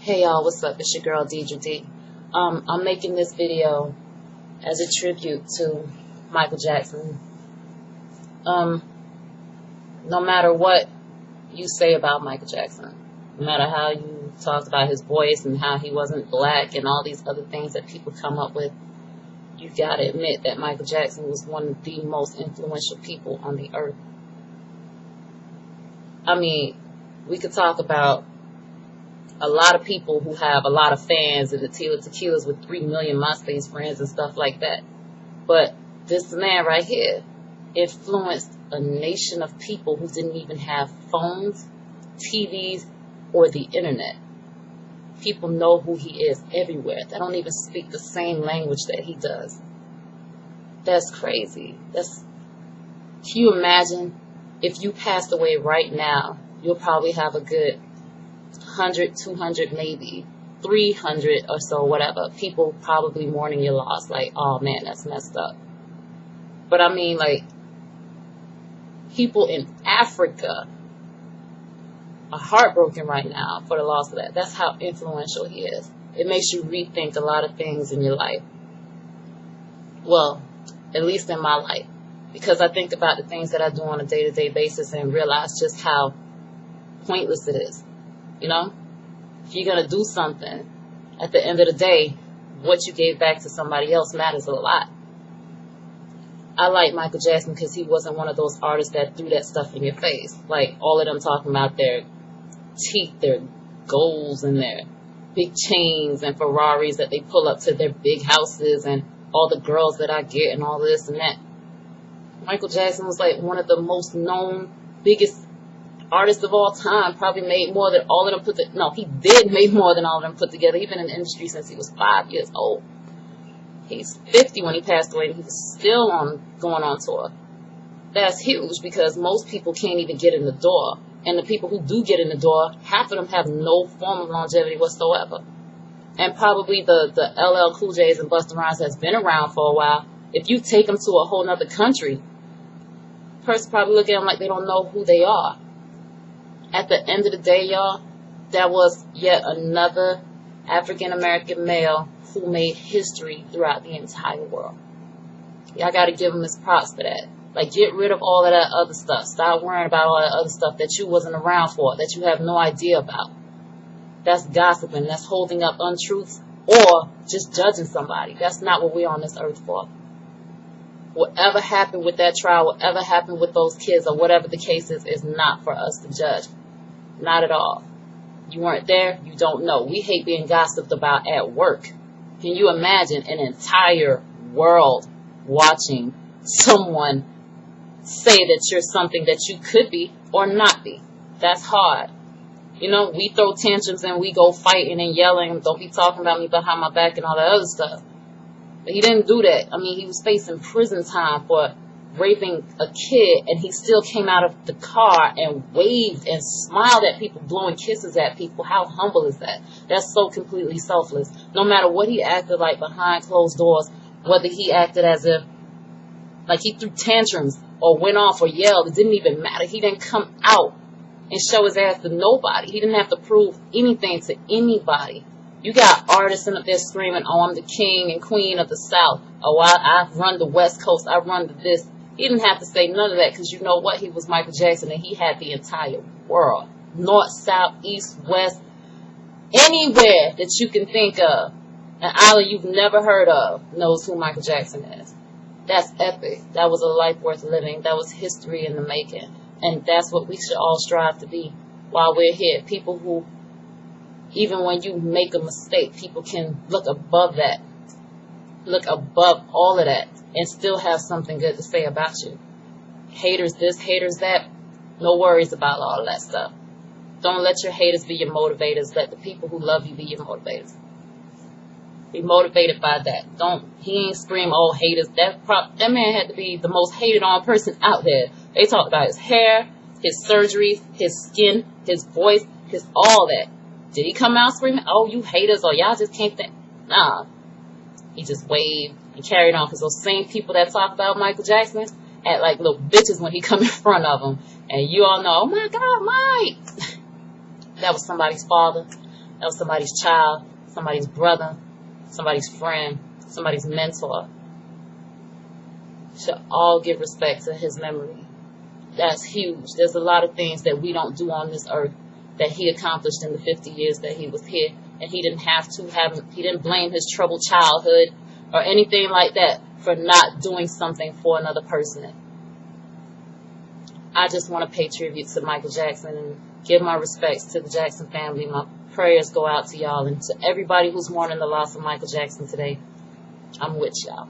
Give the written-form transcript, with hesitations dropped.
Hey y'all, what's up? It's your girl Deidre D. I'm making this video as a tribute to Michael Jackson. No matter what you say about Michael Jackson, no matter how you talk about his voice and how he wasn't black and all these other things that people come up with, you gotta admit that Michael Jackson was one of the most influential people on the earth. I mean, we could talk about a lot of people who have a lot of fans and the Tila Tequilas with 3 million MySpace friends and stuff like that. But this man right here influenced a nation of people who didn't even have phones, TVs, or the internet. People know who he is everywhere. They don't even speak the same language that he does. That's crazy. Can you imagine if you passed away right now? You'll probably have a good 100, 200, maybe 300 or so, whatever, people probably mourning your loss, like, oh man, that's messed up. But I mean, like, people in Africa are heartbroken right now for the loss of that. That's how influential he is. It makes you rethink a lot of things in your life. Well, at least in my life, because I think about the things that I do on a day-to-day basis and realize just how pointless it is. You know, if you're going to do something, at the end of the day, what you gave back to somebody else matters a lot. I like Michael Jackson because he wasn't one of those artists that threw that stuff in your face. Like all of them talking about their teeth, their goals, and their big chains and Ferraris that they pull up to their big houses and all the girls that I get and all this and that. Michael Jackson was like one of the most known, biggest artist of all time. Probably made more than all of them put together. No, he did make more than all of them put together. He's been in the industry since he was 5 years old. He's 50 when he passed away, and he was still going on tour. That's huge because most people can't even get in the door. And the people who do get in the door, half of them have no form of longevity whatsoever. And probably the LL Cool J's and Busta Rhymes has been around for a while. If you take them to a whole nother country, the person probably look at them like they don't know who they are. At the end of the day, y'all, that was yet another African-American male who made history throughout the entire world. Y'all got to give him his props for that. Like, get rid of all of that other stuff. Stop worrying about all that other stuff that you wasn't around for, that you have no idea about. That's gossiping. That's holding up untruths or just judging somebody. That's not what we're on this earth for. Whatever happened with that trial, whatever happened with those kids, or whatever the case is not for us to judge. Not at all. You weren't there, you don't know. We hate being gossiped about at work. Can you imagine an entire world watching someone say that you're something that you could be or not be? That's hard. You know, we throw tantrums and we go fighting and yelling, don't be talking about me behind my back and all that other stuff. But he didn't do that. I mean, he was facing prison time for raping a kid, and he still came out of the car and waved and smiled at people, blowing kisses at people. How humble is that? That's so completely selfless. No matter what he acted like behind closed doors, whether he acted as if, like he threw tantrums or went off or yelled, it didn't even matter. He didn't come out and show his ass to nobody. He didn't have to prove anything to anybody. You got artists up there screaming, oh, I'm the king and queen of the South. Oh, I run the West Coast. I run the this. He didn't have to say none of that because you know what? He was Michael Jackson and he had the entire world. North, South, East, West, anywhere that you can think of. An island you've never heard of knows who Michael Jackson is. That's epic. That was a life worth living. That was history in the making. And that's what we should all strive to be while we're here. People who, even when you make a mistake, people can look above that, look above all of that, and still have something good to say about you. Haters this, haters that, no worries about all of that stuff. Don't let your haters be your motivators. Let the people who love you be your motivators. Be motivated by that. He ain't scream, oh, haters. That man had to be the most hated on person out there. They talked about his hair, his surgeries, his skin, his voice, his all that. Did he come out screaming, oh, you haters, or y'all just can't think? Nah. He just waved and carried on. Because those same people that talk about Michael Jackson act like little bitches when he come in front of them. And you all know, oh my God, Mike. That was somebody's father. of somebody's child, somebody's brother, somebody's friend, somebody's mentor. Should all give respect to his memory. That's huge. There's a lot of things that we don't do on this earth that he accomplished in the 50 years that he was here, and he didn't he didn't blame his troubled childhood or anything like that for not doing something for another person. I just want to pay tribute to Michael Jackson and give my respects to the Jackson family. My prayers go out to y'all and to everybody who's mourning the loss of Michael Jackson today. I'm with y'all.